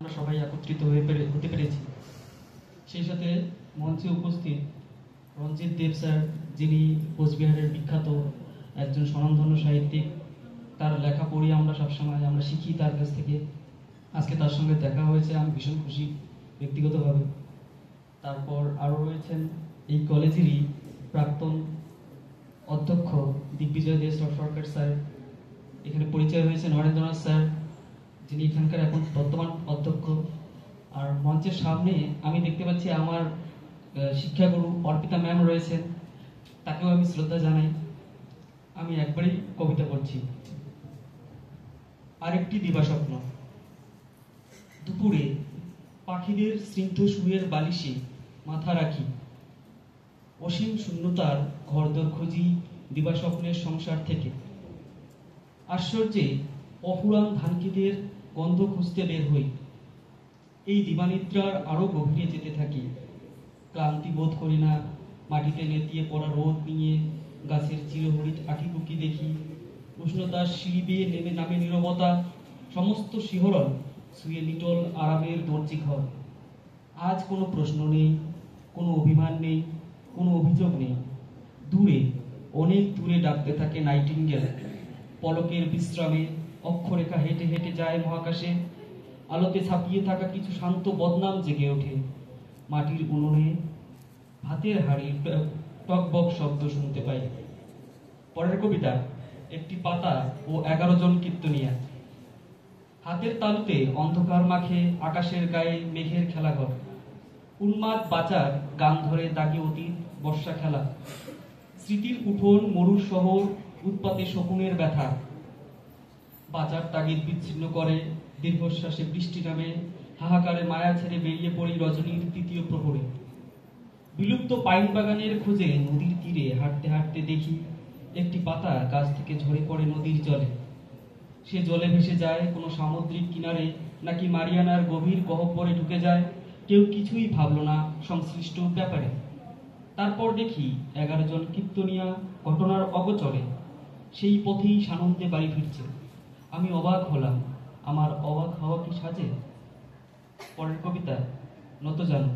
আমরা সবাই একত্রিত হতে পেরেছি। সেই সাথে মঞ্চে উপস্থিত রঞ্জিত দেব স্যার, যিনি কোচবিহারের বিখ্যাত একজন স্বনামধন্য সাহিত্যিক। তার লেখা পড়ি আমরা সবসময় শিখি তার কাছ থেকে। আজকে তার সঙ্গে দেখা হয়েছে, আমি ভীষণ খুশি ব্যক্তিগতভাবে। তারপর আরও রয়েছেন এই কলেজেরই প্রাক্তন অধ্যক্ষ দিগ্বিজয় দে সরকার স্যার। এখানে পরিচয় হয়েছে নরেন্দ্রনাথ স্যার, যিনি এখানকার এখন বর্তমান অধ্যক্ষ। আর মঞ্চের সামনে আমি দেখতে পাচ্ছি আমার শিক্ষাগুরু অর্পিতা ম্যাম রয়েছেন, তাকেও আমি শ্রদ্ধা জানাই। আমি একবারই কবিতা পড়ছি। আরেকটি দিবাস্বপ্ন। দুপুরে পাখিদের স্নিগ্ধ সুরের বালিশে মাথা রাখি, অসীম শূন্যতার ঘরদোর খুঁজি দিবাস্বপ্নের সংসার থেকে। আশ্চর্যে অফুরান ধানক্ষেতের গন্ধ খুঁজতে বের হই, এই দিবানিদ্রার আরো গভীরে যেতে থাকি। ক্লান্তি বোধ করি না, মাটিতে নেতিয়ে পড়া রোদ নিয়ে গাছের চিরহরিত আঁকিবুকি দেখি। উষ্ণতার সিঁড়ি বেয়ে নেমে নামে নীরবতা, সমস্ত শিহরণ শুয়ে লিটল আরামের দর্জি ঘর। আজ কোনো প্রশ্ন নেই, কোনো অভিমান নেই, কোনো অভিযোগ নেই। দূরে, অনেক দূরে ডাকতে থাকে নাইটিঙ্গেল। পলকের বিশ্রামে অক্ষরেখা হেঁটে হেঁটে যায় মহাকাশে। আলোতে ছাপিয়ে থাকা কিছু শান্ত বদনাম জেগে ওঠে। মাটির উনুনে ভাতের হাঁড়ির টকবক শব্দ শুনতে পাই। পরের কবিতা, একটি পাতা ও 11 জন কীর্তনিয়া। হাতের তালুতে অন্ধকার মাখে আকাশের গায়ে মেঘের খেলাঘর। উন্মাদ বাচার গান ধরে দাগে অতীত বর্ষা খেলা। স্মৃতির উঠোন মরুর শহর, উৎপাতে শকুনের ব্যথা। বাজার তাগিদ বিচ্ছিন্ন করে দীর্ঘশ্বাসে বৃষ্টি নামে। হাহাকারে মায়া ছেড়ে বেরিয়ে পড়ি রজনীর তৃতীয় প্রহরে। বিলুপ্ত পাইন বাগানের খোঁজে নদীর তীরে হাঁটতে হাঁটতে দেখি একটি পাতা গাছ থেকে ঝরে পড়ে নদীর জলে। সে জলে ভেসে যায় কোনো সামুদ্রিক কিনারে, নাকি মারিয়ানার গভীর গহ্বরে ঢুকে যায়। কেউ কিছুই ভাবলো না সংশ্লিষ্ট ব্যাপারে। তারপর দেখি 11 জন কীর্তনিয়া ঘটনার অগোচরে সেই পথেই সানন্দে বাড়ি ফিরছে। আমি অবাক হলাম, আমার অবাক হওয়া কি সাজে? পরের কবিতা, নত জানো।